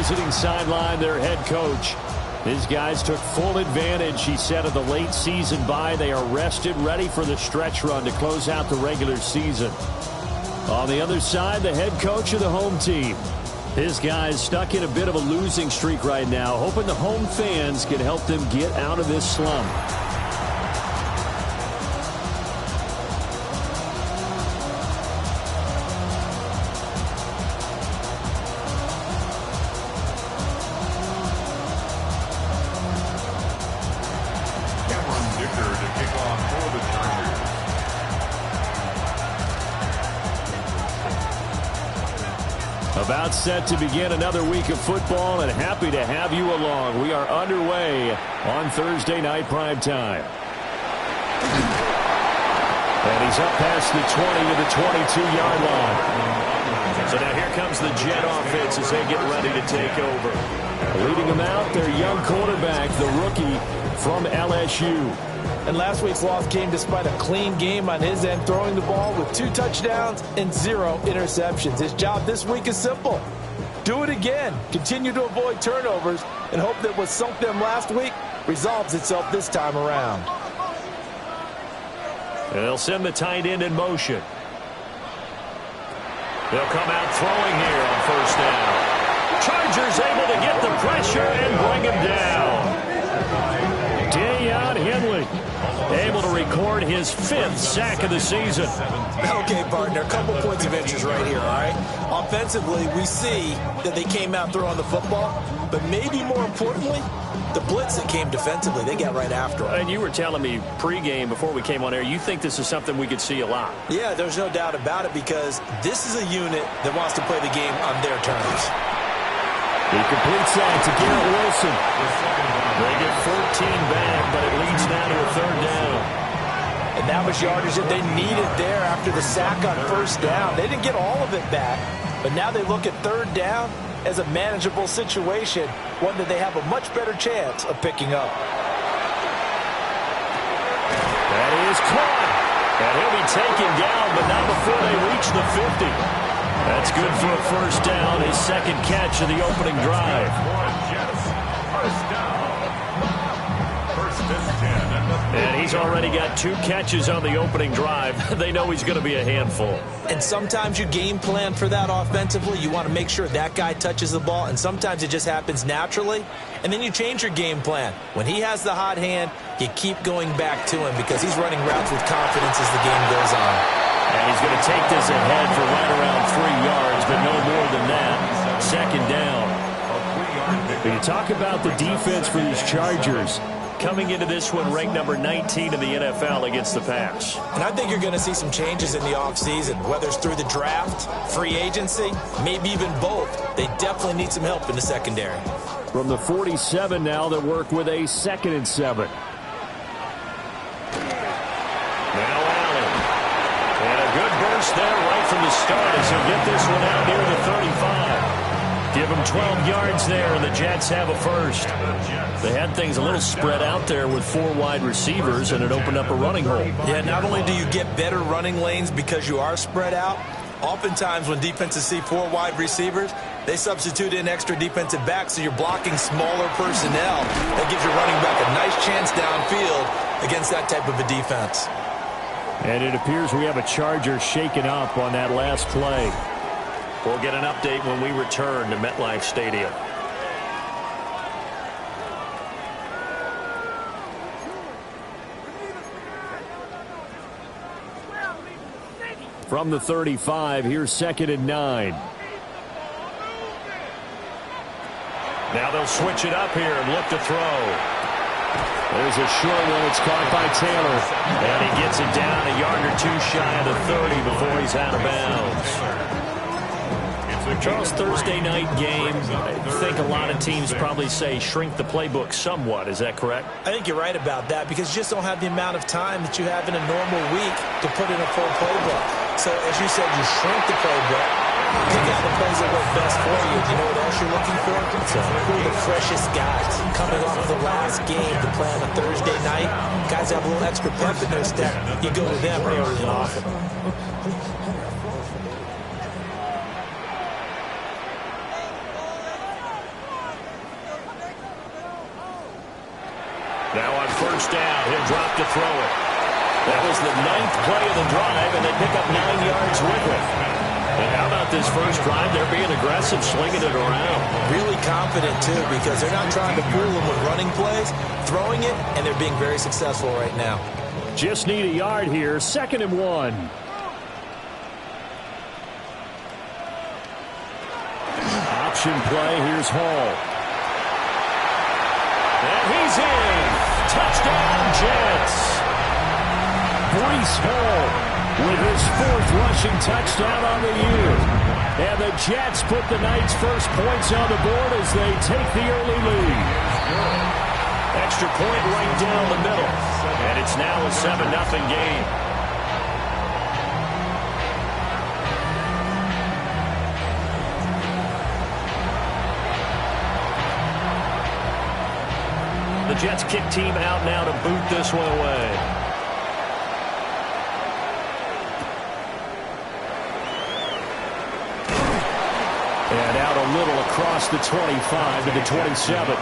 visiting sideline, their head coach. His guys took full advantage, he said, of the late season bye. They are rested, ready for the stretch run to close out the regular season. On the other side, the head coach of the home team. His guys stuck in a bit of a losing streak right now, hoping the home fans can help them get out of this slump. About set to begin another week of football, and happy to have you along. We are underway on Thursday night primetime. And he's up past the 20 to the 22-yard line. So now here comes the Jet offense as they get ready to take over. Leading them out, their young quarterback, the rookie from LSU. And last week's loss came despite a clean game on his end, throwing the ball with 2 touchdowns and 0 interceptions. His job this week is simple. Do it again. Continue to avoid turnovers and hope that what sunk them last week resolves itself this time around. And they'll send the tight end in motion. They'll come out throwing here on first down. Chargers able to get the pressure and bring him down. Deion Henley able to record his 5th sack of the season. Okay, partner, a couple points of interest right here, all right? Offensively, we see that they came out throwing the football, but maybe more importantly, the blitz that came defensively, they got right after it. And you were telling me pregame before we came on air, you think this is something we could see a lot. Yeah, there's no doubt about it, because this is a unit that wants to play the game on their terms. He completes that to Garrett Wilson. They get 14 back, but it leads now to a 3rd down. And that was yardage that they needed there after the sack on first down. They didn't get all of it back, but now they look at 3rd down as a manageable situation, one that they have a much better chance of picking up. That is caught. And he'll be taken down, but not before they reach the 50. That's good for a first down, his 2nd catch of the opening drive. And he's already got 2 catches on the opening drive. They know he's going to be a handful. And sometimes you game plan for that offensively. You want to make sure that guy touches the ball, and sometimes it just happens naturally. And then you change your game plan. When he has the hot hand, you keep going back to him because he's running routes with confidence as the game goes on. And he's going to take this ahead for right around 3 yards, but no more than that. 2nd down. When you talk about the defense for these Chargers, coming into this one ranked number 19 in the NFL against the pass. And I think you're going to see some changes in the offseason, whether it's through the draft, free agency, maybe even both. They definitely need some help in the secondary. From the 47 now, they work with a 2nd and 7. Now Allen. And a good burst there right from the start as he'll get this one out near the 35. Give him 12 yards there, and the Jets have a first. They had things a little spread out there with 4 wide receivers, and it opened up a running hole. Yeah, not only do you get better running lanes because you are spread out, oftentimes when defenses see 4 wide receivers, they substitute in extra defensive backs, so you're blocking smaller personnel. That gives your running back a nice chance downfield against that type of a defense. And it appears we have a Charger shaken up on that last play. We'll get an update when we return to MetLife Stadium. From the 35, here's 2nd and 9. Now they'll switch it up here and look to throw. There's a short one. It's caught by Taylor. And he gets it down a yard or 2 shy of the 30 before he's out of bounds. Charles, Thursday night game, I think a lot of teams probably say shrink the playbook somewhat. Is that correct? I think you're right about that because you just don't have the amount of time that you have in a normal week to put in a full playbook. So, as you said, you shrink the playbook, pick out the plays that work best for you. You know what else you're looking for? Who are the freshest guys coming off the last game to play on a Thursday night? Guys have a little extra pep in their step. You go to them early and often. down. He'll drop to throw it. That was the 9th play of the drive, and they pick up 9 yards with it. And how about this first drive? They're being aggressive, slinging it around. Really confident, too, because they're not trying to fool them with running plays, throwing it, and they're being very successful right now. Just need a yard here, 2nd and 1. Option play, here's Hall. And he's in. Touchdown, Jets. Breece Hall with his 4th rushing touchdown on the year. And the Jets put the night's first points on the board as they take the early lead. Extra point right down the middle. And it's now a 7-0 game. The Jets kick team out now to boot this one away. And out a little across the 25 to the 27.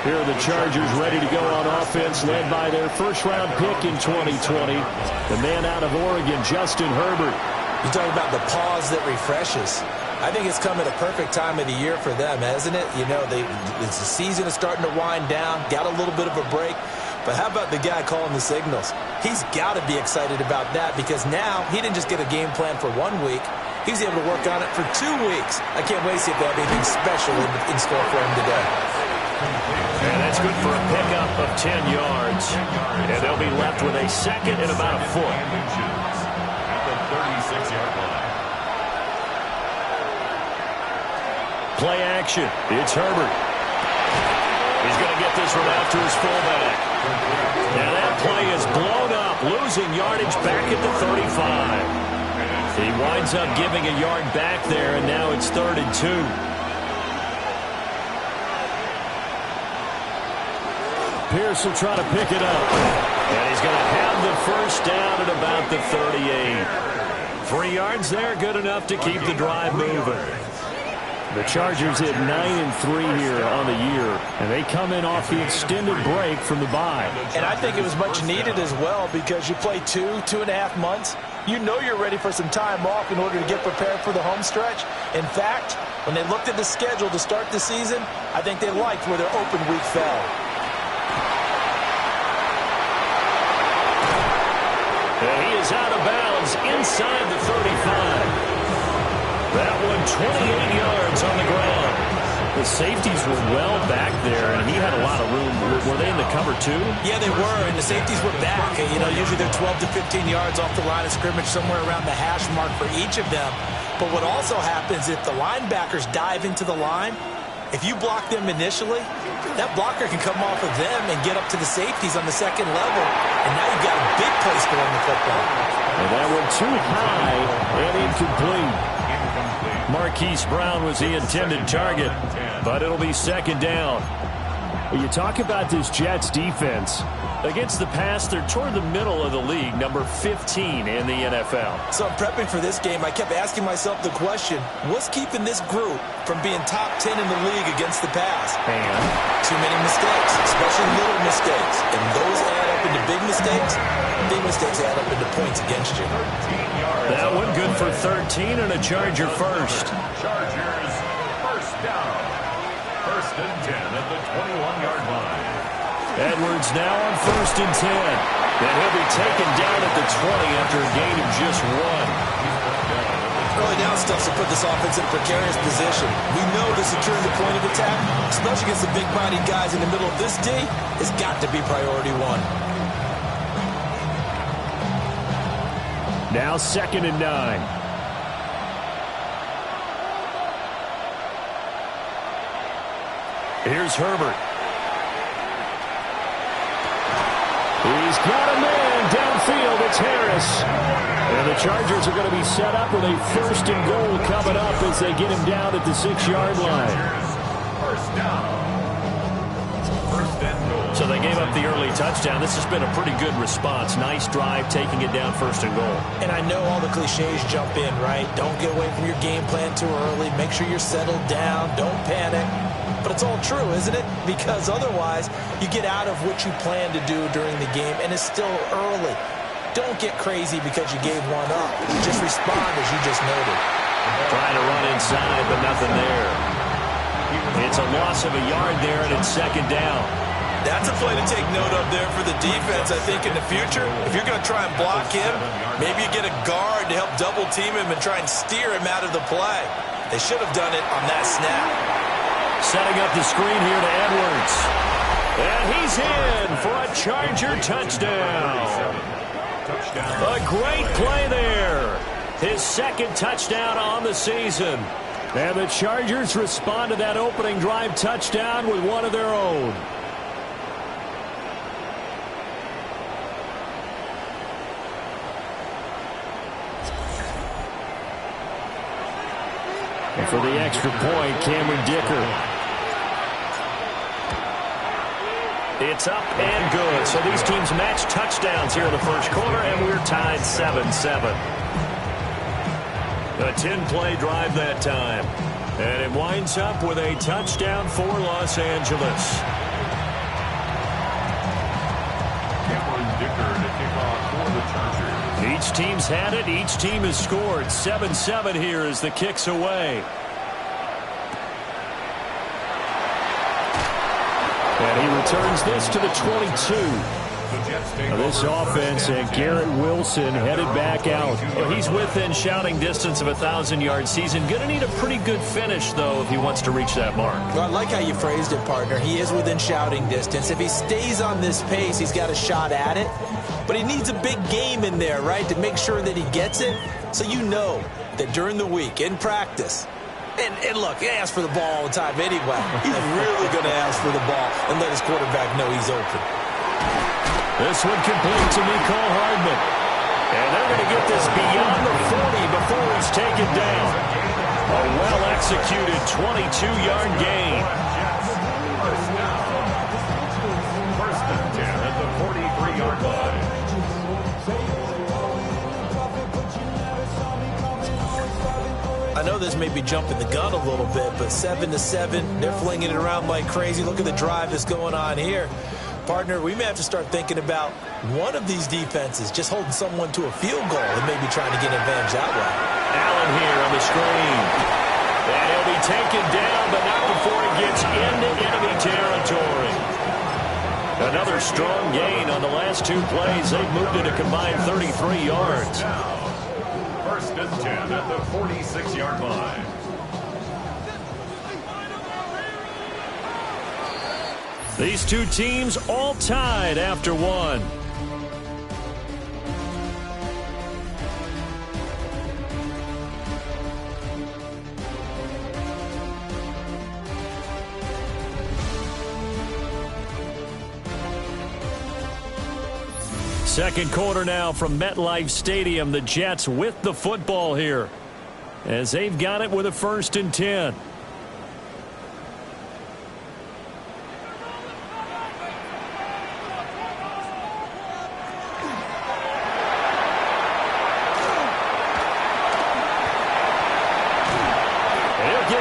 Here are the Chargers ready to go on offense, led by their first-round pick in 2020, the man out of Oregon, Justin Herbert. You talk about the pause that refreshes. I think it's come at a perfect time of the year for them, hasn't it? You know, the season is starting to wind down, got a little bit of a break. But how about the guy calling the signals? He's got to be excited about that because now he didn't just get a game plan for 1 week. He was able to work on it for 2 weeks. I can't wait to see if they have anything special in store for him today. And that's good for a pickup of 10 yards. And they'll be left with a 2nd and about a foot. At the 36-yard line. Play action. It's Herbert. He's going to get this one out to his fullback. Now that play is blown up, losing yardage back at the 35. He winds up giving a yard back there, and now it's 3rd and 2. Pierce will try to pick it up. And he's going to have the first down at about the 38. 3 yards there, good enough to keep the drive moving. The Chargers hit 9-3 here on the year, and they come in off the extended break from the bye. And I think it was much needed as well because you play 2.5 months. You know you're ready for some time off in order to get prepared for the home stretch. In fact, when they looked at the schedule to start the season, I think they liked where their open week fell. And he is out of bounds inside the 35. That one 28 yards on the ground. The safeties were well back there, and he had a lot of room. Were they in the cover too? Yeah, they were, and the safeties were back. You know, usually they're 12 to 15 yards off the line of scrimmage, somewhere around the hash mark for each of them. But what also happens if the linebackers dive into the line, if you block them initially, that blocker can come off of them and get up to the safeties on the 2nd level, and now you've got a big place to run the football. And that one too high and incomplete. Marquise Brown was the intended target, but it'll be 2nd down. Well, you talk about this Jets defense. Against the pass, they're toward the middle of the league, number 15 in the NFL. So I'm prepping for this game. I kept asking myself the question, what's keeping this group from being top 10 in the league against the pass? And too many mistakes, especially little mistakes. And those add up into big mistakes. Big mistakes add up into points against you. That one good for 13 and a Charger first. Chargers first down. 1st and 10 at the 21-yard line. Edwards now on 1st and 10. And he'll be taken down at the 20 after a gain of just 1. Early down stuff to put this offense in a precarious position. We know that securing the point of attack, especially against the big-bodied guys in the middle of this D, has got to be priority 1. Now 2nd and 9. Here's Herbert. He's got a man downfield. It's Harris. And the Chargers are going to be set up with a 1st and goal coming up as they get him down at the 6-yard line. First down. 1st and goal. So they gave up the early touchdown. This has been a pretty good response. Nice drive, taking it down 1st and goal. And I know all the cliches jump in, right? Don't get away from your game plan too early. Make sure you're settled down. Don't panic. But it's all true, isn't it? Because otherwise, you get out of what you plan to do during the game, and it's still early. Don't get crazy because you gave one up. Just respond as you just noted. Trying to run inside, but nothing there. It's a loss of a yard there, and it's second down. That's a play to take note of there for the defense, I think, in the future. If you're going to try and block him, maybe you get a guard to help double-team him and try and steer him out of the play. They should have done it on that snap. Setting up the screen here to Edwards. And he's in for a Charger touchdown. A great play there. His second touchdown on the season. And the Chargers respond to that opening drive touchdown with one of their own. And for the extra point, Cameron Dicker. It's up and good. So these teams match touchdowns here in the first quarter, and we're tied 7-7. A 10-play drive that time. And it winds up with a touchdown for Los Angeles. Cameron Dicker to kick off for the Chargers. Each team's had it. Each team has scored. 7-7 here as the kick's away. And he returns this to the 22. Now this offense and Garrett Wilson headed back out. Well, he's within shouting distance of a 1,000-yard season. Going to need a pretty good finish, though, if he wants to reach that mark. Well, I like how you phrased it, partner. He is within shouting distance. If he stays on this pace, he's got a shot at it. But he needs a big game in there, right, to make sure that he gets it. So you know that during the week, in practice, and look, he asks for the ball all the time anyway. He's really going to ask for the ball and let his quarterback know he's open. This one complete to Mecole Hardman. And they're going to get this beyond the 40 before he's taken down. A well-executed 22-yard gain. First and 10 at the 43-yard line. I know this may be jumping the gun a little bit, but 7-7, they're flinging it around like crazy. Look at the drive that's going on here. Partner, we may have to start thinking about one of these defenses just holding someone to a field goal and maybe trying to get an advantage that way. Allen here on the screen. And he'll be taken down, but not before he gets into enemy territory. Another strong gain on the last two plays. They've moved it a combined 33 yards. First and 10 at the 46-yard line. These two teams all tied after one. Second quarter now from MetLife Stadium. The Jets with the football here as they've got it with a 1st and 10.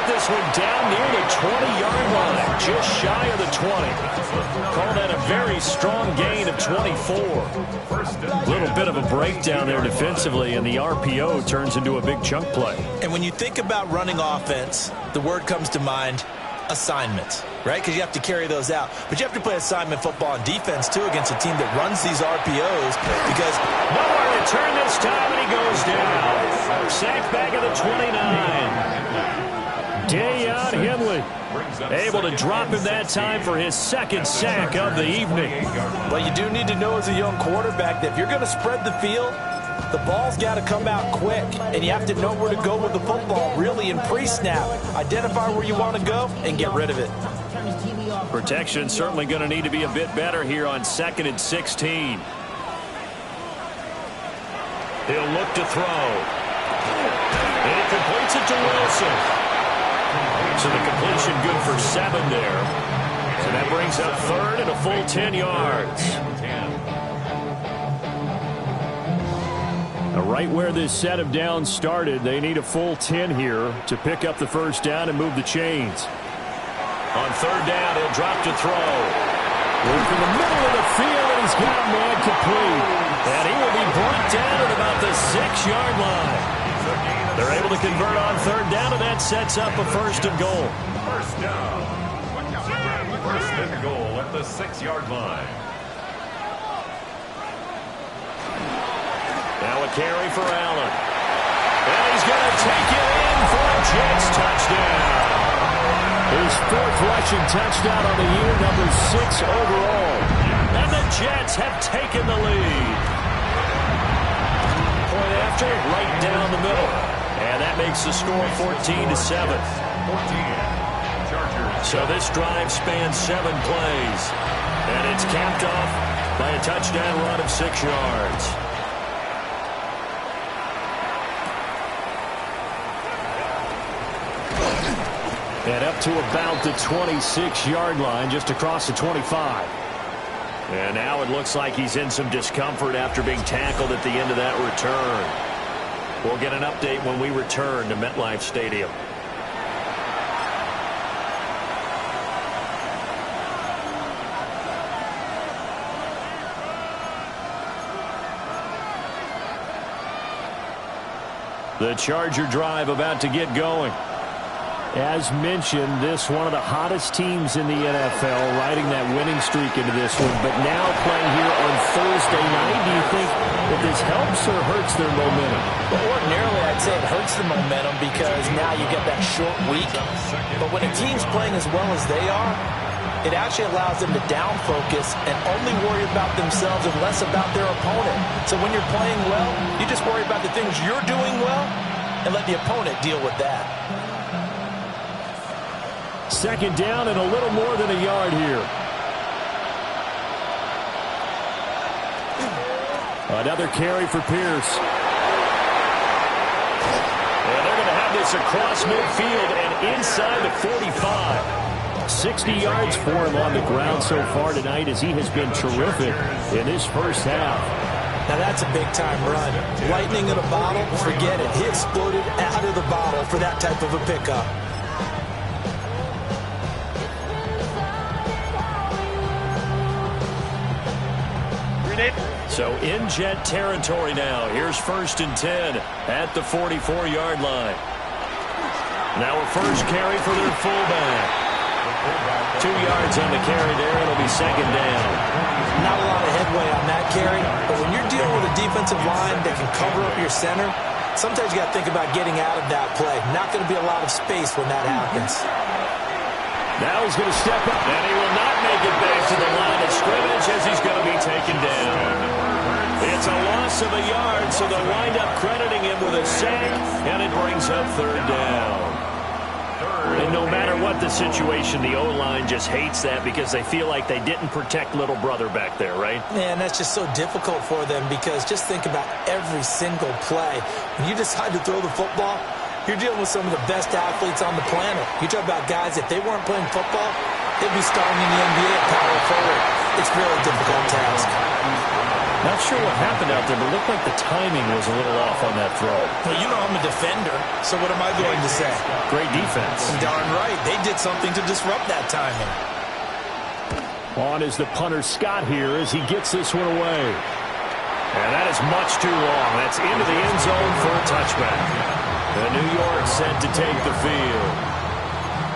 This one down near the 20-yard line, just shy of the 20. Call that a very strong gain of 24. A little bit of a breakdown there defensively, and the RPO turns into a big chunk play. And when you think about running offense, the word comes to mind, assignments, right? Because you have to carry those out. But you have to play assignment football on defense, too, against a team that runs these RPOs because nowhere to turn this time, and he goes down. Sacked back at the 29. Dayon Henley able to drop him that time for his second sack of the evening. But you do need to know as a young quarterback that if you're going to spread the field, the ball's got to come out quick, and you have to know where to go with the football really in pre-snap. Identify where you want to go and get rid of it. Protection certainly going to need to be a bit better here on 2nd and 16. He'll look to throw. And he completes it to Wilson. So the completion good for 7 there. So that brings up 3rd and a full 10 yards. Now right where this set of downs started, they need a full 10 here to pick up the 1st down and move the chains. On third down, he'll drop to throw. Working the middle of the field, and he's got a man complete. And he will be brought down at about the 6-yard line. They're able to convert on third down, and that sets up a first and goal. First down. First and goal at the 6-yard line. Now a carry for Allen. And he's going to take it in for a Jets touchdown. His 4th rushing touchdown on the year, number 6 overall. And the Jets have taken the lead. Point after, right down the middle. And that makes the score 14-7. 14. Chargers. So this drive spans 7 plays. And it's capped off by a touchdown run of 6 yards. And up to about the 26-yard line, just across the 25. And now it looks like he's in some discomfort after being tackled at the end of that return. We'll get an update when we return to MetLife Stadium. The Charger drive about to get going. As mentioned, this one of the hottest teams in the NFL, riding that winning streak into this one, but now playing here on Thursday night. Do you think that this helps or hurts their momentum? Well, ordinarily, I'd say it hurts the momentum because now you get that short week. But when a team's playing as well as they are, it actually allows them to down focus and only worry about themselves and less about their opponent. So when you're playing well, you just worry about the things you're doing well and let the opponent deal with that. Second down and a little more than a yard here. Another carry for Pierce. And they're going to have this across midfield and inside the 45. 60 yards for him on the ground so far tonight as he has been terrific in this first half. Now that's a big-time run. Lightning in a bottle, forget it. He exploded out of the bottle for that type of a pickup. So in Jet territory now. Here's 1st and 10 at the 44-yard line. Now a first carry for their fullback. 2 yards on the carry there. It'll be second down. Not a lot of headway on that carry, but when you're dealing with a defensive line that can cover up your center, sometimes you got to think about getting out of that play. Not going to be a lot of space when that happens. Now he's going to step up, and he will not make it back to the line of scrimmage as he's going to be taken down. It's a loss of a yard, so they'll wind up crediting him with a sack, and it brings up third down. And no matter what the situation, the O-line just hates that because they feel like they didn't protect little brother back there, right? Man, that's just so difficult for them because just think about every single play. When you decide to throw the football, you're dealing with some of the best athletes on the planet. You talk about guys, if they weren't playing football, they'd be starting in the NBA at power forward. It's really a difficult task. Not sure what happened out there, but it looked like the timing was a little off on that throw. Well, you know I'm a defender, so what am I going to say? Great defense. Darn right. They did something to disrupt that timing. On is the punter Scott here as he gets this one away. And that is much too long. That's into the end zone for a touchback. The New York set to take the field.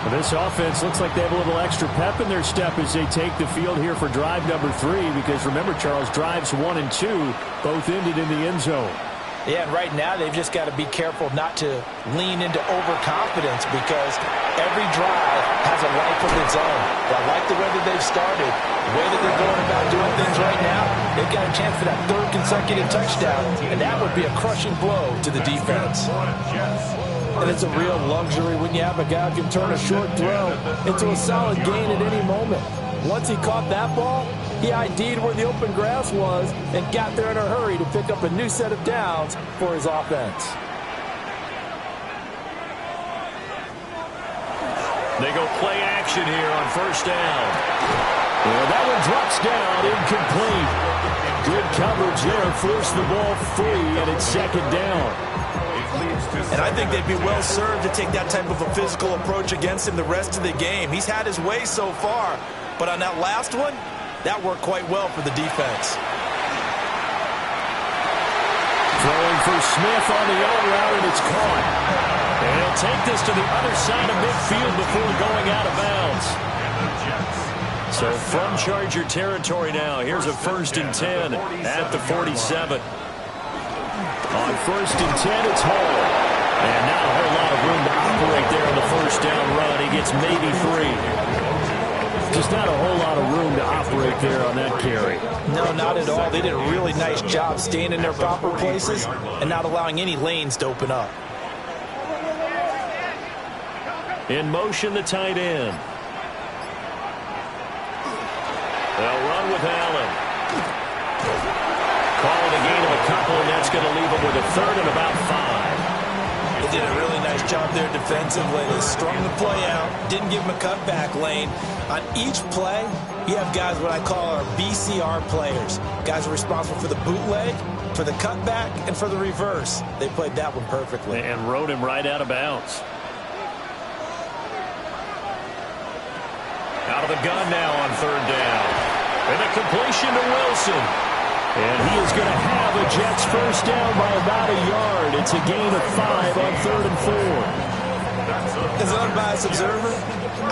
Well, this offense looks like they have a little extra pep in their step as they take the field here for drive number 3. Because remember, Charles, drives 1 and 2 both ended in the end zone. Yeah, and right now they've just got to be careful not to lean into overconfidence because every drive has a life of its own. But I like the way that they've started, the way that they're going about doing things right now. They've got a chance for that 3rd consecutive touchdown, and that would be a crushing blow to the defense. And it's a real luxury when you have a guy who can turn a short throw into a solid gain at any moment. Once he caught that ball, he ID'd where the open grass was and got there in a hurry to pick up a new set of downs for his offense. They go play action here on first down. Well, that one drops down, incomplete. Good coverage there, forced the ball free, and it's second down. And I think they'd be well served to take that type of a physical approach against him the rest of the game. He's had his way so far, but on that last one, that worked quite well for the defense. Throwing for Smith on the out route, and it's caught. And he'll take this to the other side of midfield before going out of bounds. So from Charger territory now, here's a 1st and 10 at the 47. On 1st and 10, it's Hall. And not a whole lot of room to operate there on the first down run. He gets maybe 3. Just not a whole lot of room to operate there on that carry. No, not at all. They did a really nice job staying in their proper places and not allowing any lanes to open up. In motion, the tight end. They'll run with Allen. Call it a gain of a couple, and that's going to leave them with a 3rd and about 5. They did a really nice job there defensively. They strung the play out, didn't give them a cutback lane. On each play, you have guys what I call our BCR players. Guys are responsible for the bootleg, for the cutback, and for the reverse. They played that one perfectly. And rode him right out of bounds. Out of the gun now on 3rd down. And a completion to Wilson. And he is going to have a Jets first down by about a yard. It's a gain of 5 on 3rd and 4. As an unbiased observer,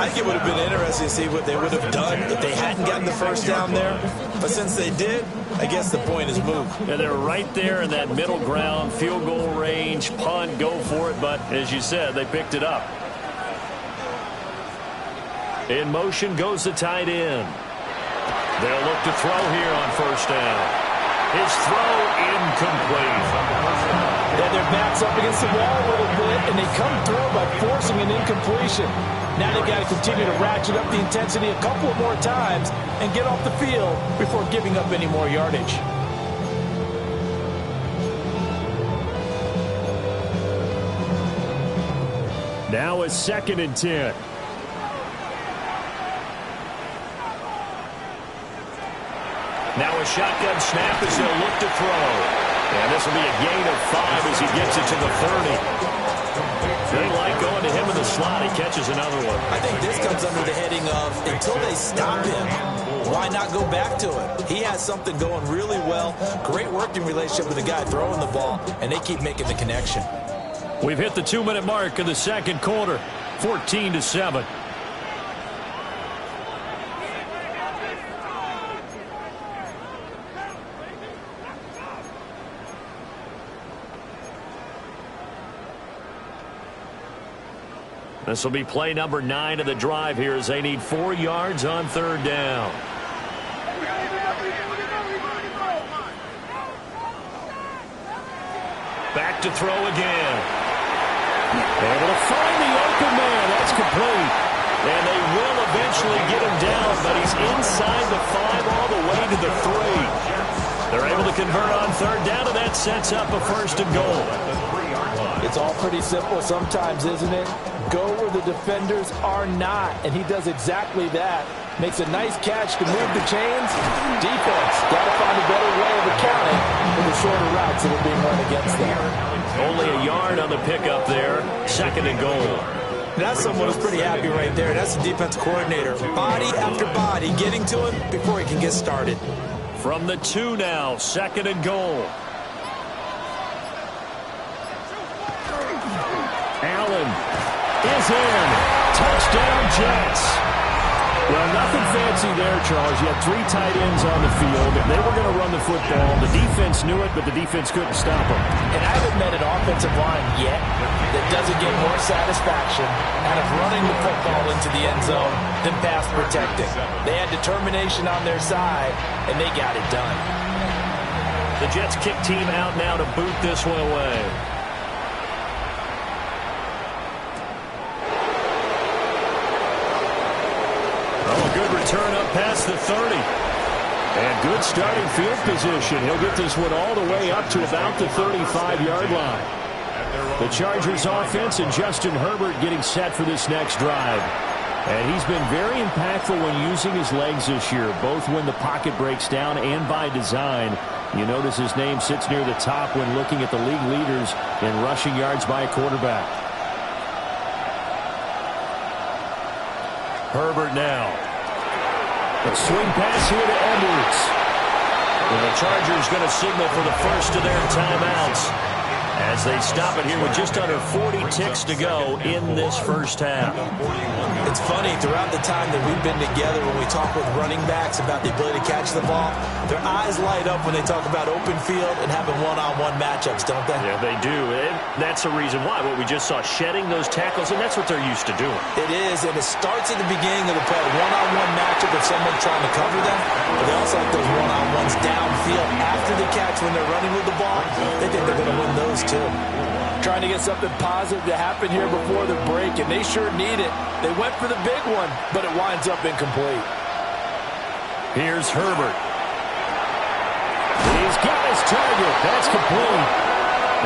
I think it would have been interesting to see what they would have done if they hadn't gotten the first down there. But since they did, I guess the point is moot. Yeah, they're right there in that middle ground, field goal range, punt, go for it. But as you said, they picked it up. In motion goes the tight end. They'll look to throw here on first down. His throw incomplete. Yeah, their back's up against the wall a little bit, and they come through by forcing an incompletion. Now they've got to continue to ratchet up the intensity a couple of more times and get off the field before giving up any more yardage. Now a 2nd and 10. Now a shotgun snap as they'll look to throw. And this will be a gain of 5 as he gets it to the 30. They like going to him in the slot. He catches another one. I think this comes under the heading of until they stop him, why not go back to it? He has something going really well. Great working relationship with the guy throwing the ball, and they keep making the connection. We've hit the 2-minute mark of the 2nd quarter, 14-7. This will be play number 9 of the drive here as they need 4 yards on 3rd down. Back to throw again. Able to find the open man. That's complete. And they will eventually get him down, but he's inside the 5 all the way to the 3. They're able to convert on 3rd down, and that sets up a 1st and goal. It's all pretty simple sometimes, isn't it? Go where the defenders are not, and he does exactly that. Makes a nice catch to move the chains. Defense got to find a better way of accounting for the shorter routes that are being run against them. Only a yard on the pickup there. 2nd and goal. That's someone who's pretty happy right there. That's the defense coordinator. Body after body getting to him before he can get started. From the 2 now, 2nd and goal. Allen is in. Touchdown, Jets. Well, nothing fancy there, Charles. You had 3 tight ends on the field. They were going to run the football. The defense knew it, but the defense couldn't stop them. And I haven't met an offensive line yet that doesn't get more satisfaction out of running the football into the end zone than pass protecting. They had determination on their side, and they got it done. The Jets kick team out now to boot this one away. Return up past the 30. And good starting field position. He'll get this one all the way up to about the 35-yard line. The Chargers offense and Justin Herbert getting set for this next drive. And he's been very impactful when using his legs this year, both when the pocket breaks down and by design. You notice his name sits near the top when looking at the league leaders in rushing yards by a quarterback. Herbert now. A swing pass here to Edwards. And the Chargers going to signal for the first of their timeouts as they stop it here with just under 40 ticks to go in this first half. It's funny, throughout the time that we've been together, when we talk with running backs about the ability to catch the ball, their eyes light up when they talk about open field and having one-on-one matchups, don't they? Yeah, they do. And that's the reason why. What we just saw, shedding those tackles, and that's what they're used to doing. It is, and it starts at the beginning of the play. One-on-one matchup if someone's trying to cover them, but they also like those one-on-ones downfield after the catch when they're running with the ball. They think they're going to win those too. Trying to get something positive to happen here before the break, and they sure need it. They went for the big one, but it winds up incomplete. Here's Herbert. He's got his target. That's complete.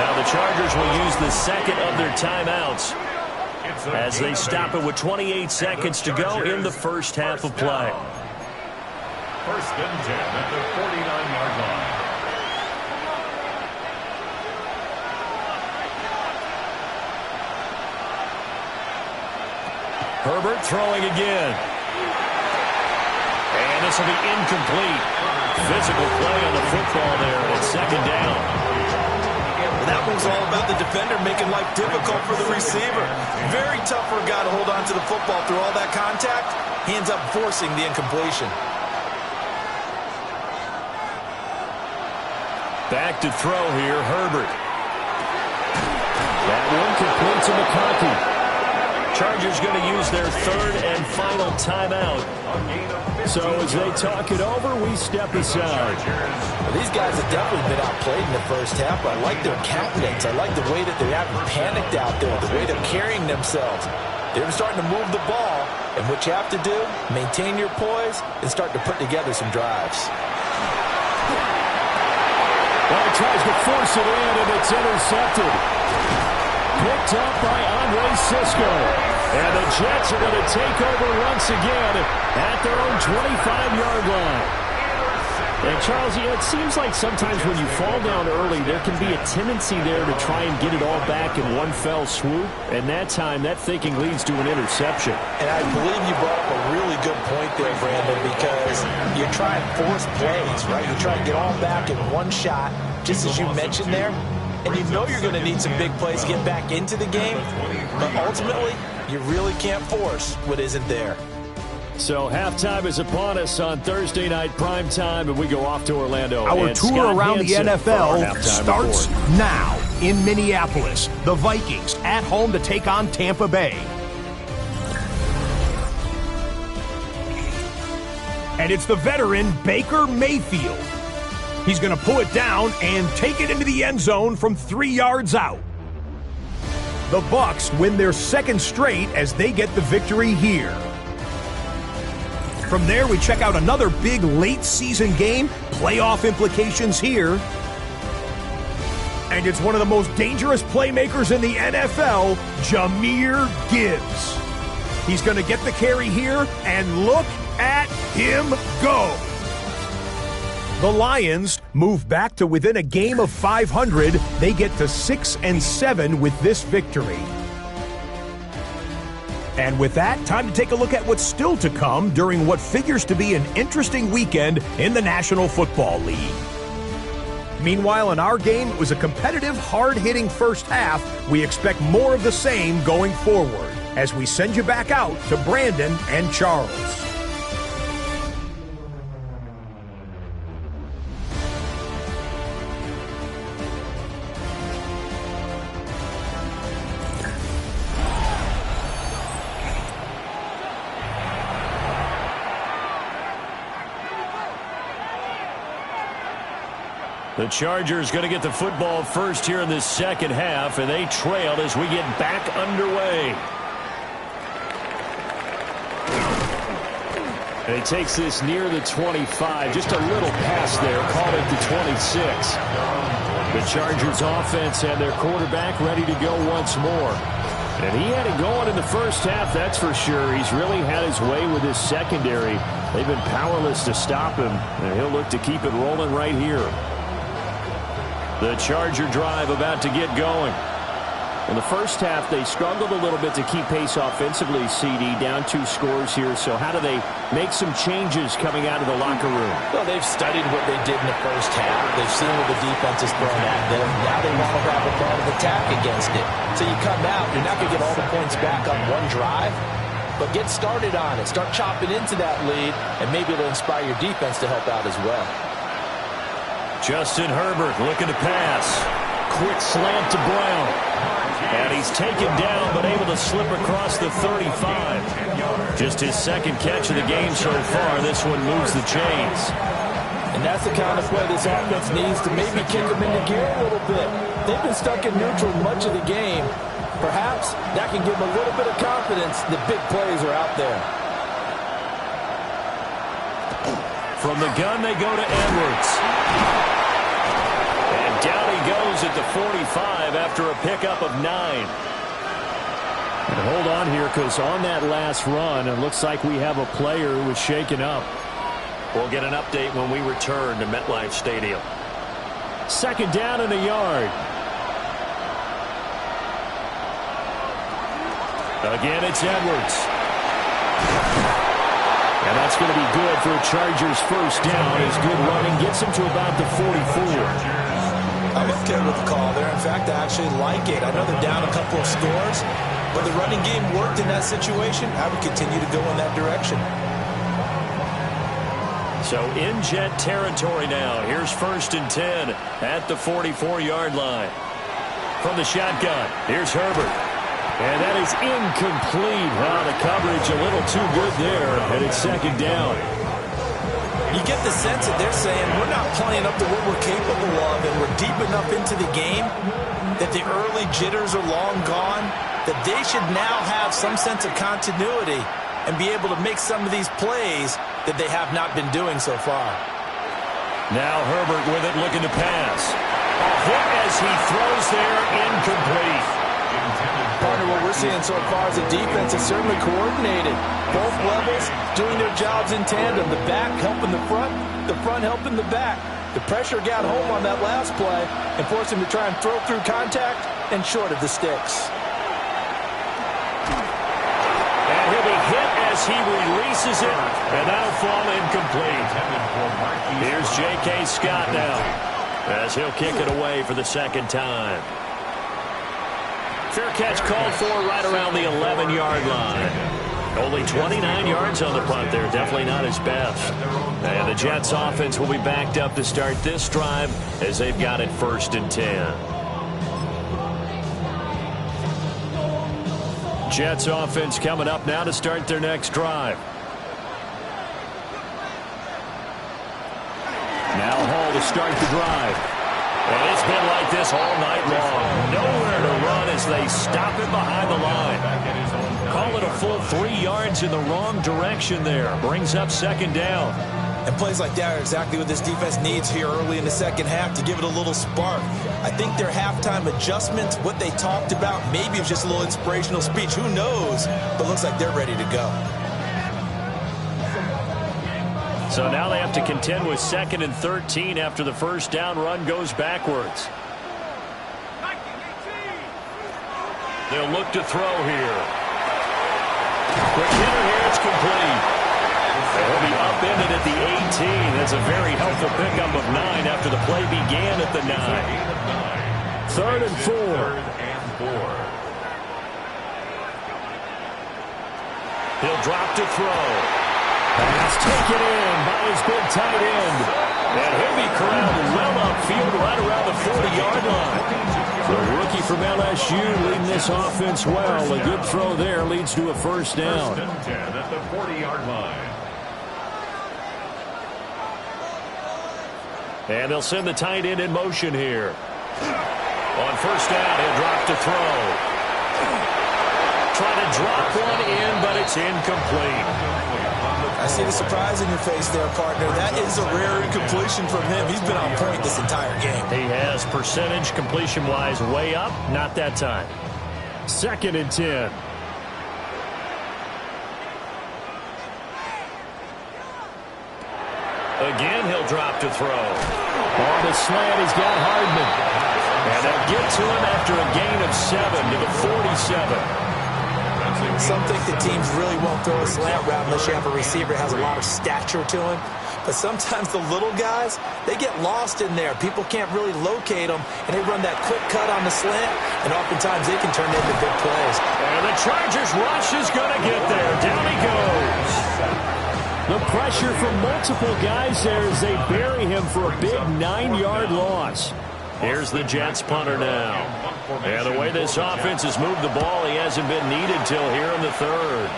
Now the Chargers will use the second of their timeouts as they stop it with 28 seconds to go in the first half of play. First and 10 at the 49-yard line. Herbert throwing again. And this will be incomplete. Physical play on the football there, and it's second down. And that one's all about the defender making life difficult for the receiver. Very tough for a guy to hold on to the football through all that contact. He ends up forcing the incompletion. Back to throw here, Herbert. That one complete to McConkey. Chargers going to use their third and final timeout. So as they talk it over, we step aside. Well, these guys have definitely been outplayed in the first half, but I like their countenance. I like the way that they haven't panicked out there, the way they're carrying themselves. They're starting to move the ball, and what you have to do, maintain your poise and start to put together some drives. Well, he tries to force it in, and it's intercepted. Picked up by Andre Sisco. And the Jets are going to take over once again at their own 25-yard line. And, Charles, it seems like sometimes when you fall down early, there can be a tendency there to try and get it all back in one fell swoop. And that time, that thinking leads to an interception. And I believe you brought up a really good point there, Brandon, because you're trying to force plays, right? You try to get all back in one shot, just as you mentioned there. And you know you're going to need some big plays to get back into the game. But ultimately, you really can't force what isn't there. So halftime is upon us on Thursday night primetime, and we go off to Orlando. Our and tour Scott around Hansen the NFL starts report. now in Minneapolis. The Vikings at home to take on Tampa Bay. And it's the veteran Baker Mayfield. He's going to pull it down and take it into the end zone from 3 yards out. The Bucs win their second straight as they get the victory here. From there, we check out another big late-season game, playoff implications here. And it's one of the most dangerous playmakers in the NFL, Jahmyr Gibbs. He's going to get the carry here, and look at him go. The Lions move back to within a game of 500. They get to 6-7 with this victory. And with that, time to take a look at what's still to come during what figures to be an interesting weekend in the National Football League. Meanwhile, in our game, it was a competitive, hard-hitting first half. We expect more of the same going forward as we send you back out to Brandon and Charles. The Chargers going to get the football first here in this second half, and they trailed as we get back underway. And he takes this near the 25. Just a little pass there. Called it the 26. The Chargers offense and their quarterback ready to go once more. And he had it going in the first half, that's for sure. He's really had his way with his secondary. They've been powerless to stop him, and he'll look to keep it rolling right here. The Charger drive about to get going. In the first half, they struggled a little bit to keep pace offensively, CD, down 2 scores here. So how do they make some changes coming out of the locker room? Well, they've studied what they did in the first half. They've seen what the defense has thrown at them. Now they want to have a plan of attack against it. So you come out, you're not going to get all the points back on one drive, but get started on it. Start chopping into that lead, and maybe it'll inspire your defense to help out as well. Justin Herbert looking to pass. Quick slant to Brown. And he's taken down, but able to slip across the 35. Just his second catch of the game so far. This one moves the chains. And that's the kind of play this offense needs to maybe kick them into gear a little bit. They've been stuck in neutral much of the game. Perhaps that can give them a little bit of confidence that big plays are out there. From the gun, they go to Edwards. And down he goes at the 45 after a pickup of 9. And hold on here, because on that last run, it looks like we have a player who was shaken up. We'll get an update when we return to MetLife Stadium. Second down and a yard. Again, it's Edwards. And that's going to be good for a Chargers first down. His good running gets him to about the 44. I'm okay with the call there. In fact, I actually like it. I know they're down a couple of scores, but the running game worked in that situation. I would continue to go in that direction. So in Jet territory now. Here's 1st and 10 at the 44-yard line. From the shotgun, here's Herbert. And that is incomplete. Wow, the coverage a little too good there, and it's second down. You get the sense that they're saying we're not playing up to what we're capable of, and we're deep enough into the game that the early jitters are long gone, that they should now have some sense of continuity and be able to make some of these plays that they have not been doing so far. Now Herbert with it, looking to pass. A hit as he throws there, incomplete. Partner, what we're seeing so far is the defense is certainly coordinated. Both levels doing their jobs in tandem. The back helping the front helping the back. The pressure got home on that last play and forced him to try and throw through contact and short of the sticks. And he'll be hit as he releases it, and that'll fall incomplete. Here's J.K. Scott now as he'll kick it away for the second time. Fair catch called for right around the 11-yard line. Only 29 yards on the punt there. Definitely not his best. And the Jets offense will be backed up to start this drive as they've got it 1st and 10. Jets offense coming up now to start their next drive. Now Hall to start the drive. And it's been like this all night long. Nowhere to run as they stop him behind the line. Call it a full 3 yards in the wrong direction there. Brings up second down. And plays like that are exactly what this defense needs here early in the second half to give it a little spark. I think their halftime adjustment, what they talked about, maybe it's just a little inspirational speech. Who knows? But looks like they're ready to go. So now they have to contend with 2nd and 13 after the first down run goes backwards. They'll look to throw here. Quick hitter here, it's complete. He'll be upended at the 18. That's a very helpful pickup of 9 after the play began at the 9. 3rd and 4. He'll drop to throw. And it's taken in by his big tight end. And he'll be corralled well upfield right around the 40-yard line. The rookie from LSU leading this offense well. A good throw there leads to a first down. 1st and 10 at the 40-yard line. And they'll send the tight end in motion here. On first down, he'll drop to throw. Trying to drop one in, but it's incomplete. I see the surprise in your face there, partner. That is a rare incompletion from him. He's been on point this entire game. He has percentage completion-wise way up. Not that time. 2nd and 10. Again, he'll drop to throw. On the slant, he's got Hardman. And they'll get to him after a gain of 7 to the 47. Some think the teams really won't throw a slant route unless you have a receiver that has a lot of stature to him. But sometimes the little guys, they get lost in there. People can't really locate them, and they run that quick cut on the slant, and oftentimes they can turn into big plays. And the Chargers rush is going to get there. Down he goes. The pressure from multiple guys there as they bury him for a big 9-yard loss. Here's the Jets punter now. And the way this offense has moved the ball, he hasn't been needed till here in the third.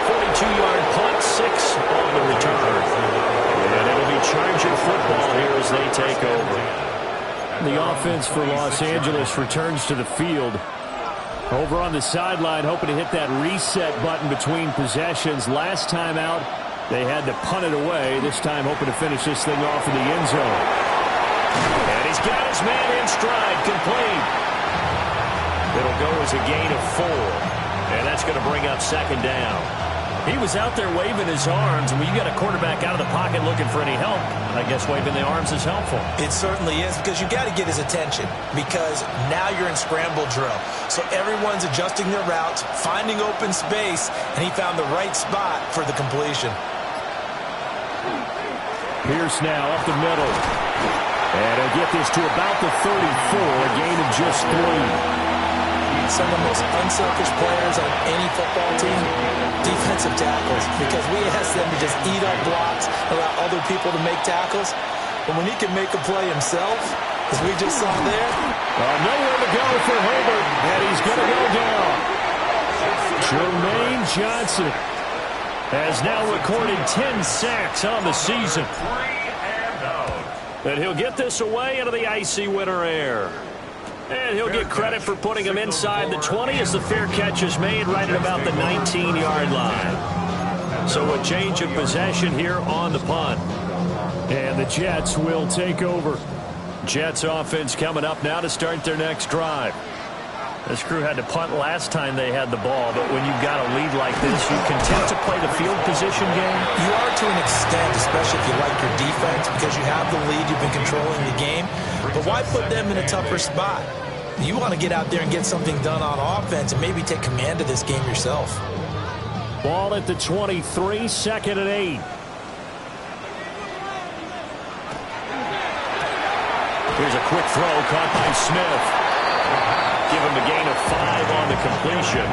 42-yard punt, 6 on the return. And it'll be Charger football here as they take over. The offense for Los Angeles returns to the field. Over on the sideline, hoping to hit that reset button between possessions. Last time out, they had to punt it away. This time hoping to finish this thing off in the end zone. And he's got his man in stride, complete. It'll go as a gain of 4. And that's going to bring up second down. He was out there waving his arms, and when you got a quarterback out of the pocket looking for any help, I guess waving the arms is helpful. It certainly is, because you got to get his attention, because now you're in scramble drill. So everyone's adjusting their routes, finding open space, and he found the right spot for the completion. Pierce now up the middle. And he'll get this to about the 34, a gain of just 3. Some of the most unselfish players on any football team, defensive tackles, because we ask them to just eat up blocks, allow other people to make tackles. But when he can make a play himself, as we just saw there. Nowhere to go for Herbert, and he's going to go down. Jermaine Johnson has now recorded 10 sacks on the season. And he'll get this away into the icy winter air. And he'll get credit for putting him inside the 20 as the fair catch is made right at about the 19-yard line. So a change of possession here on the punt. And the Jets will take over. Jets offense coming up now to start their next drive. This crew had to punt last time they had the ball, but when you've got a lead like this, you content to play the field position game? You are to an extent, especially if you like your defense, because you have the lead, you've been controlling the game. But why put them in a tougher spot? You want to get out there and get something done on offense and maybe take command of this game yourself. Ball at the 23, second and 8. Here's a quick throw caught by Smith. Give him a gain of 5 on the completion.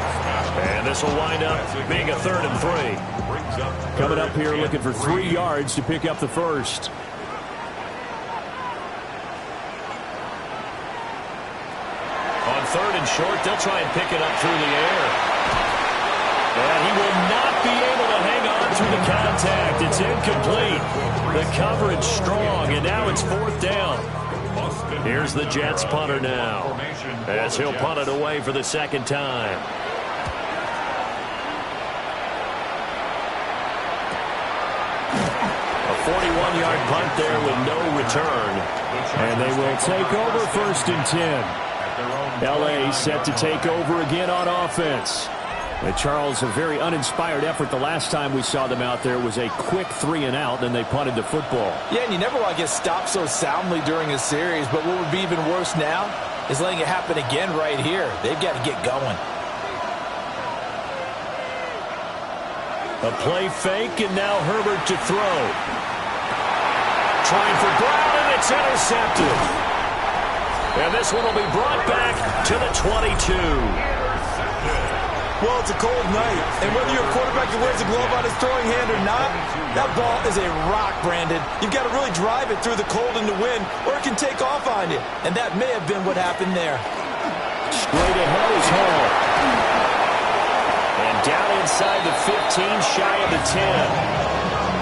And this will wind up being a 3rd and 3. Coming up here looking for 3 yards to pick up the first. On 3rd and short, they'll try and pick it up through the air. And he will not be able to hang on through the contact. It's incomplete. The coverage strong, and now it's 4th down. Here's the Jets punter now, as he'll punt it away for the second time. A 41-yard punt there with no return. And they will take over 1st and 10. L.A. set to take over again on offense. Charles, a very uninspired effort the last time we saw them out there was a quick 3-and-out, then they punted the football. Yeah, and you never want to get stopped so soundly during a series, but what would be even worse now is letting it happen again right here. They've got to get going. A play fake, and now Herbert to throw. Trying for Brown, and it's intercepted. And this one will be brought back to the 22. Well, it's a cold night, and whether you're a quarterback who wears a glove on his throwing hand or not, that ball is a rock, Brandon. You've got to really drive it through the cold and the wind, or it can take off on you. And that may have been what happened there. Straight ahead is Hall. And down inside the 15, shy of the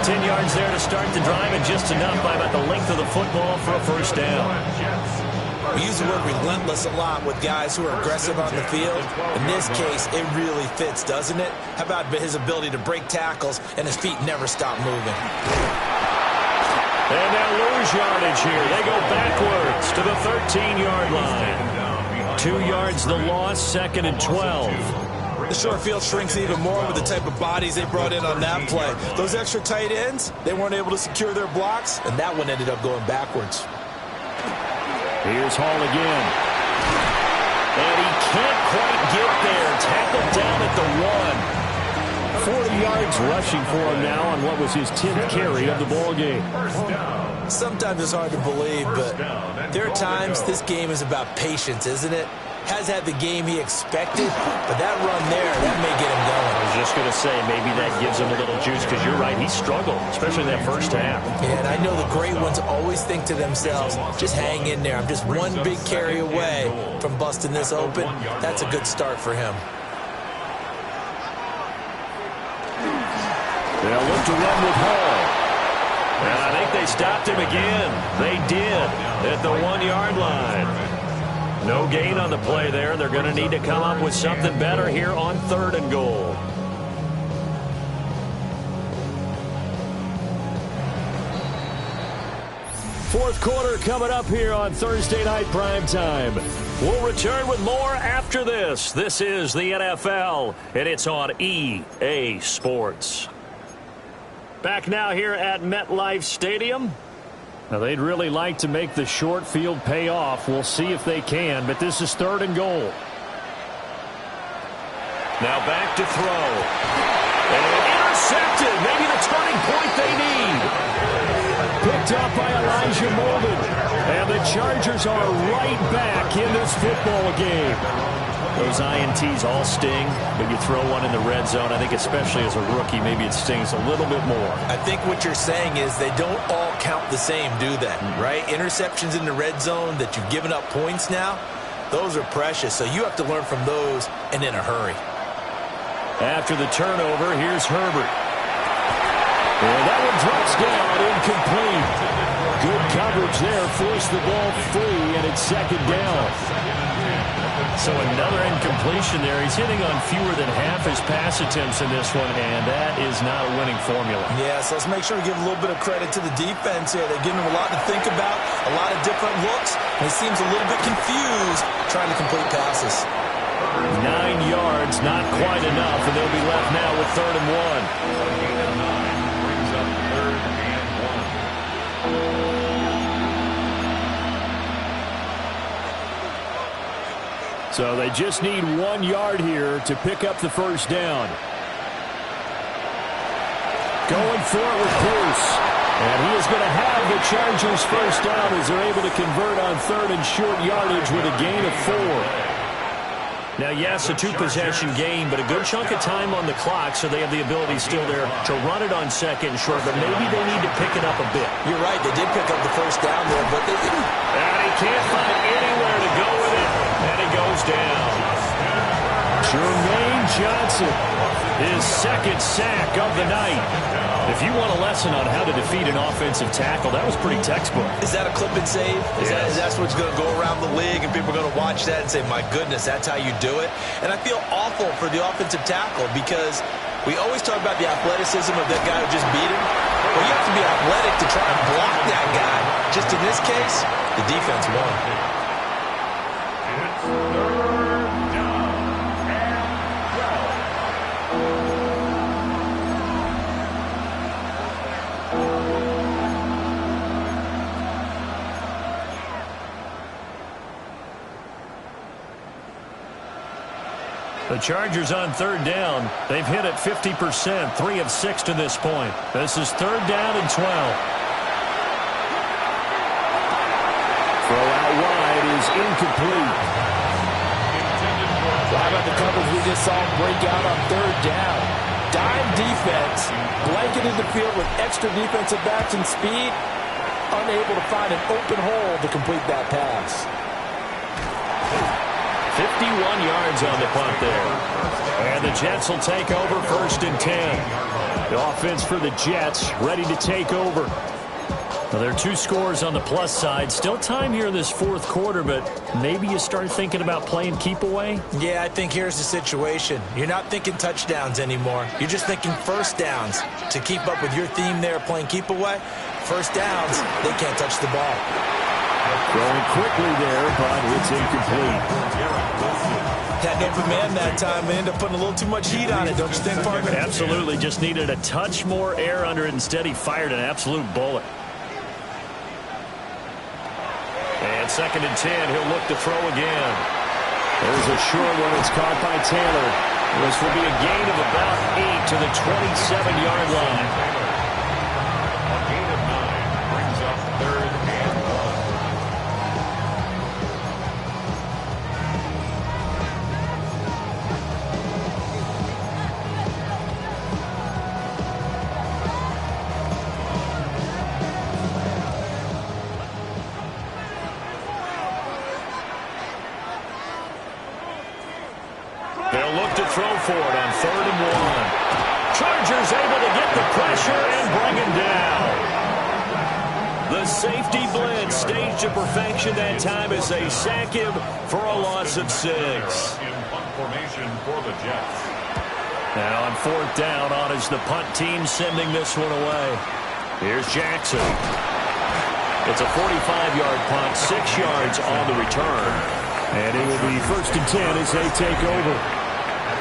10. 10 yards there to start the drive, and just enough by about the length of the football for a first down. We use the word relentless a lot with guys who are aggressive on the field. In this case, it really fits, doesn't it? How about his ability to break tackles and his feet never stop moving? And now lose yardage here. They go backwards to the 13-yard line. 2 yards the loss, 2nd and 12. The short field shrinks even more with the type of bodies they brought in on that play. Those extra tight ends, they weren't able to secure their blocks, and that one ended up going backwards. Here's Hall again. And he can't quite get there. Tackled down at the 1. 40 yards rushing for him now on what was his 10th carry of the ball game. Sometimes it's hard to believe, but there are times this game is about patience, isn't it? Has had the game he expected, but that run there, that may get him going. I was just going to say, maybe that gives him a little juice, because you're right, he struggled, especially in that first half. Yeah, and I know the great ones always think to themselves, just hang in there. I'm just one big carry away from busting this open. That's a good start for him. They'll look to run with Hall. And I think they stopped him again. They did at the 1-yard line. No gain on the play there. They're going to need to come up with something better here on 3rd and goal. Fourth quarter coming up here on Thursday Night Primetime. We'll return with more after this. This is the NFL, and it's on EA Sports. Back now here at MetLife Stadium. Now, they'd really like to make the short field pay off. We'll see if they can, but this is 3rd and goal. Now back to throw. And intercepted. Maybe the turning point they need. Picked up by Elijah Molden. And the Chargers are right back in this football game. Those INTs all sting, but you throw one in the red zone. I think especially as a rookie, maybe it stings a little bit more. I think what you're saying is they don't all count the same, do they? Right? Interceptions in the red zone that you've given up points now, those are precious. So you have to learn from those and in a hurry. After the turnover, here's Herbert. And that one drops down, incomplete. Good coverage there, forced the ball free, and it's 2nd down. So another incompletion there. He's hitting on fewer than half his pass attempts in this one, and that is not a winning formula. Yeah, so let's make sure we give a little bit of credit to the defense here. They're giving him a lot to think about, a lot of different looks, and he seems a little bit confused trying to complete passes. 9 yards, not quite enough, and they'll be left now with 3rd and 1. Brings up 3rd and 1. So they just need 1 yard here to pick up the first down. Going for it with Bruce. And he is going to have the Chargers first down as they're able to convert on 3rd and short yardage with a gain of 4. Now, yes, a 2-possession game, but a good chunk of time on the clock, so they have the ability still there to run it on 2nd and short, but maybe they need to pick it up a bit. You're right, they did pick up the first down there, but they didn't. And he can't find anywhere to go with it, and he goes down. Jermaine Johnson, his 2nd sack of the night. If you want a lesson on how to defeat an offensive tackle, that was pretty textbook. Is that a clip and save? Is that what's going to go around the league and people are going to watch that and say, my goodness, that's how you do it? And I feel awful for the offensive tackle because we always talk about the athleticism of that guy who just beat him. Well, you have to be athletic to try and block that guy. Just in this case, the defense won. It's 3rd down and 12. The Chargers on 3rd down. They've hit it 50%, 3 of 6 to this point. This is 3rd down and 12. Throw out wide is incomplete. How about the coverage we just saw break out on 3rd down? Dime defense, blanketed the field with extra defensive backs and speed, unable to find an open hole to complete that pass. 51 yards on the punt there. And the Jets will take over 1st and 10. The offense for the Jets ready to take over. Well, there are 2 scores on the plus side. Still time here in this 4th quarter, but maybe you start thinking about playing keep away? Yeah, I think here's the situation. You're not thinking touchdowns anymore. You're just thinking first downs. To keep up with your theme there, playing keep away, first downs, they can't touch the ball. Throwing quickly there, but it's incomplete. Had an open man that time and ended up putting a little too much heat on it, don't you think, partner? Absolutely. Just needed a touch more air under it. Instead, he fired an absolute bullet. And 2nd and 10. He'll look to throw again. There's a short one. It's caught by Taylor. This will be a gain of about 8 to the 27-yard line. A gain of 9 brings up 3rd and 1. They'll look to throw for it on 3rd and 1. Chargers able to get the pressure and bring him down. The safety blitz staged to perfection that time as they sack him for a loss of 6. In punt formation for the Jets. Now on 4th down, on is the punt team sending this one away. Here's Jackson. It's a 45-yard punt, 6 yards on the return. And it will be 1st and 10 as they take over.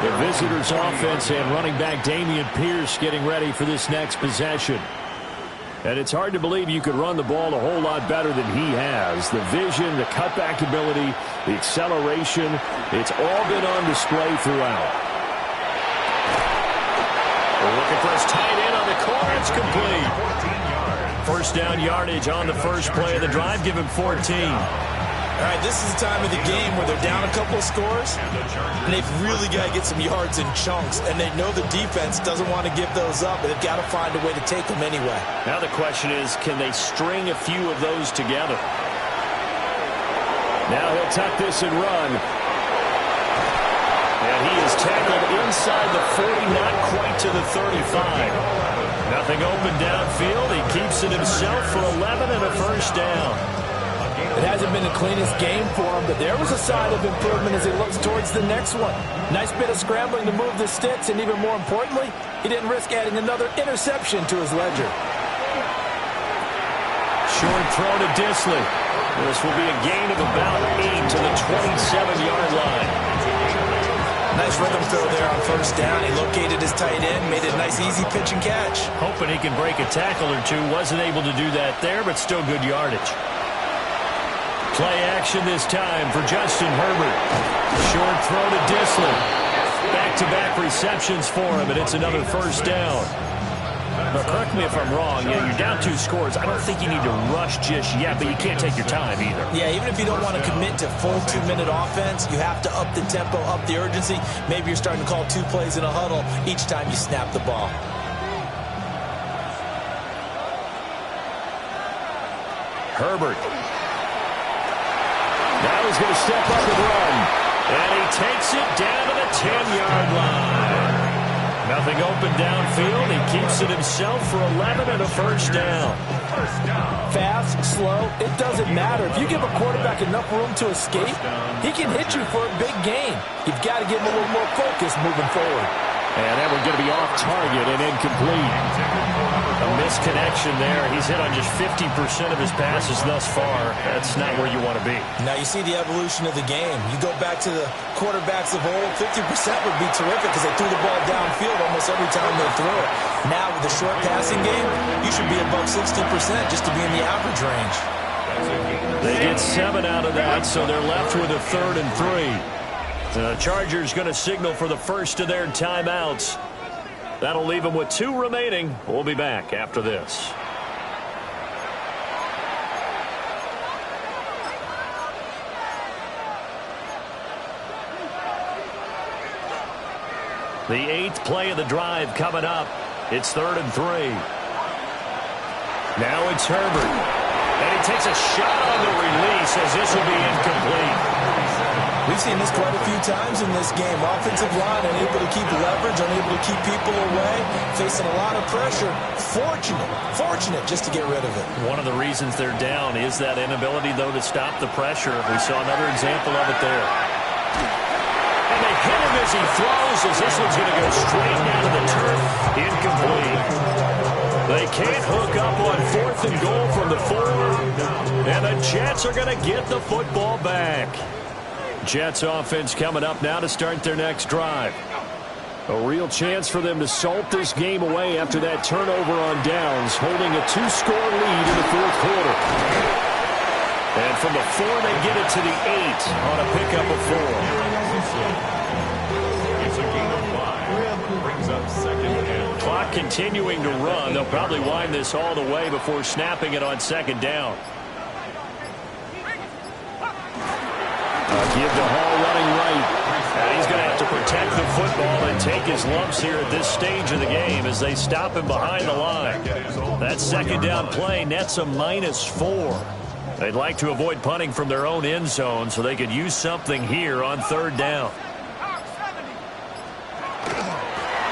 The visitors' offense and running back Dameon Pierce getting ready for this next possession. And it's hard to believe you could run the ball a whole lot better than he has. The vision, the cutback ability, the acceleration, it's all been on display throughout. We're looking for his tight end on the corner. It's complete. 1st down yardage on the first play of the drive. Give him 14. All right, this is the time of the game where they're down a couple of scores, and they've really got to get some yards in chunks, and they know the defense doesn't want to give those up, but they've got to find a way to take them anyway. Now the question is, can they string a few of those together? Now he'll tuck this and run. And he is tackled inside the 40, not quite to the 35. Nothing open downfield. He keeps it himself for 11 and a 1st down. It hasn't been the cleanest game for him, but there was a sign of improvement as he looks towards the next one. Nice bit of scrambling to move the sticks, and even more importantly, he didn't risk adding another interception to his ledger. Short throw to Disley. This will be a gain of about 8 to the 27-yard line. Nice rhythm throw there on 1st down. He located his tight end, made it a nice easy pitch and catch. Hoping he can break a tackle or two. Wasn't able to do that there, but still good yardage. Play action this time for Justin Herbert. Short throw to Disley. Back-to-back receptions for him, and it's another 1st down. Now, correct me if I'm wrong. You're down 2 scores. I don't think you need to rush just yet, but you can't take your time either. Yeah, even if you don't want to commit to full 2-minute offense, you have to up the tempo, up the urgency. Maybe you're starting to call 2 plays in a huddle each time you snap the ball. Herbert. Now he's going to step up and run. And he takes it down to the 10-yard line. Nothing open downfield. He keeps it himself for 11 and a 1st down. Fast, slow, it doesn't matter. If you give a quarterback enough room to escape, he can hit you for a big gain. You've got to give him a little more focus moving forward. And that one's going to be off target and incomplete. A misconnection there. He's hit on just 50% of his passes thus far. That's not where you want to be. Now you see the evolution of the game. You go back to the quarterbacks of old, 50% would be terrific because they threw the ball downfield almost every time they threw it. Now with the short passing game, you should be above 60% just to be in the average range. They get 7 out of that, so they're left with a 3rd and 3. The Chargers going to signal for the first of their timeouts. That'll leave them with 2 remaining. We'll be back after this. The 8th play of the drive coming up. It's 3rd and 3. Now it's Herbert. And he takes a shot on the release as this will be incomplete. We've seen this quite a few times in this game. Offensive line unable to keep leverage, unable to keep people away, facing a lot of pressure. Fortunate just to get rid of it. One of the reasons they're down is that inability, though, to stop the pressure. We saw another example of it there. And they hit him as he throws, as this one's going to go straight down to the turf. Incomplete. They can't hook up on 4th and goal from the 4. And the Jets are going to get the football back. Jets offense coming up now to start their next drive. A real chance for them to salt this game away after that turnover on downs, holding a 2-score lead in the fourth quarter. And from the 4, they get it to the 8 on a pickup of 4. It's a gain of 5. Brings up second and Clock continuing to run. They'll probably wind this all the way before snapping it on second down. Give to Hall running right. And he's going to have to protect the football and take his lumps here at this stage of the game as they stop him behind the line. That second down play nets a -4. They'd like to avoid punting from their own end zone so they could use something here on third down.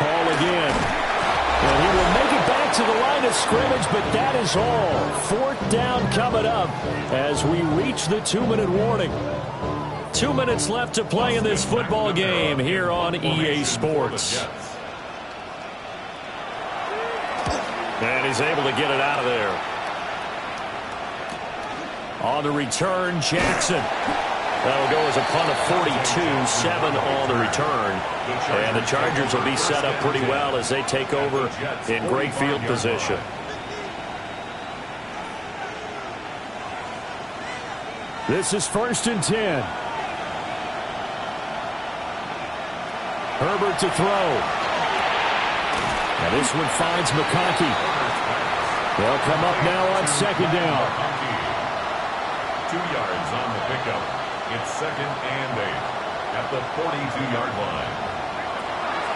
Hall again. And he will make it back to the line of scrimmage, but that is all. Fourth down coming up as we reach the 2-minute warning. 2 minutes left to play in this football game here on EA Sports. And he's able to get it out of there. On the return, Jackson. That'll go as a punt of 42, 7 on the return. And the Chargers will be set up pretty well as they take over in great field position. This is 1st and 10. Herbert to throw. Now this one finds McConkey. They'll come up now on second down. 2 yards on the pickup. It's second and 8 at the 42-yard line.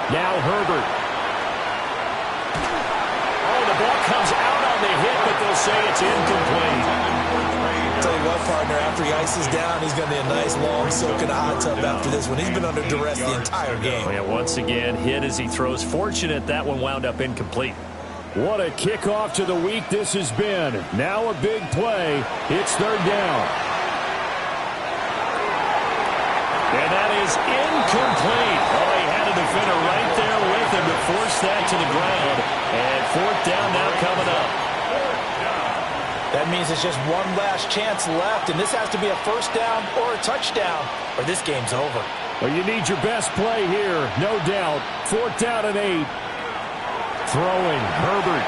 Now Herbert. Oh, the ball comes out on the hit, but they'll say it's incomplete. Tell you what, partner, after he ices down, he's going to be a nice long soak in a hot tub after this one. He's been under duress the entire game. Yeah, once again, hit as he throws. Fortunate that one wound up incomplete. What a kickoff to the week this has been. Now a big play. It's third down. And that is incomplete. Oh, he had a defender right there with him to force that to the ground. And fourth down now coming up. That means it's just one last chance left, and this has to be a first down or a touchdown, or this game's over. Well, you need your best play here, no doubt. Fourth down and 8. Throwing, Herbert.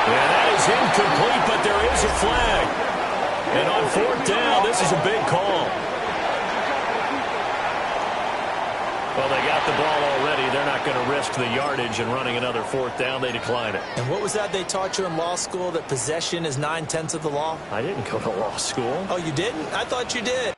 And that is incomplete, but there is a flag. And on fourth down, this is a big call. Well, they got the ball already. They're not going to risk the yardage and running another fourth down. They decline it. And what was that they taught you in law school, that possession is 9/10 of the law? I didn't go to law school. Oh, you didn't? I thought you did.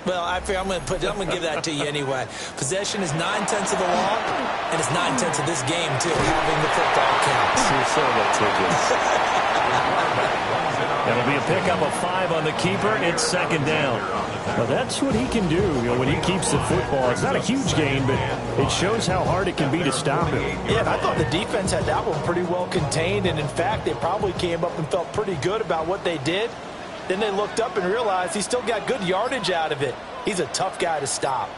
Well, I figure I'm going to give that to you anyway. Possession is 9/10 of the law, and it's 9/10 of this game too. Having the football counts. You're so litigious. That'll be a pick up a 5 on the keeper. It's second down. Well, that's what he can do, when he keeps the football. It's not a huge gain, but it shows how hard it can be to stop him. Yeah, and I thought the defense had that one pretty well contained, and in fact, they probably came up and felt pretty good about what they did. Then they looked up and realized he still got good yardage out of it. He's a tough guy to stop.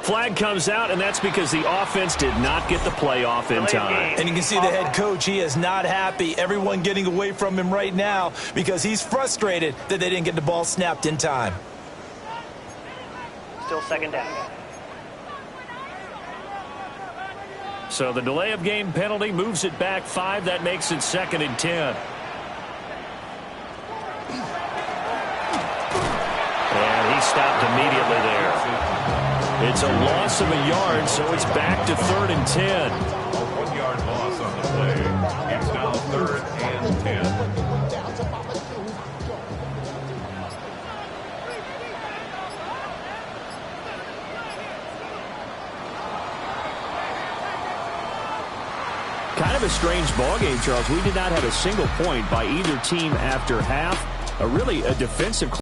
Flag comes out, and that's because the offense did not get the play off in time. And you can see the head coach, he is not happy. Everyone getting away from him right now because he's frustrated that they didn't get the ball snapped in time. Still second down. So the delay of game penalty moves it back 5. That makes it 2nd and 10. And he stopped immediately there. It's a loss of a yard, so it's back to 3rd and 10. 1 yard loss on the play. It's now 3rd and 10. Kind of a strange ballgame, Charles. We did not have a single point by either team after half. Really a defensive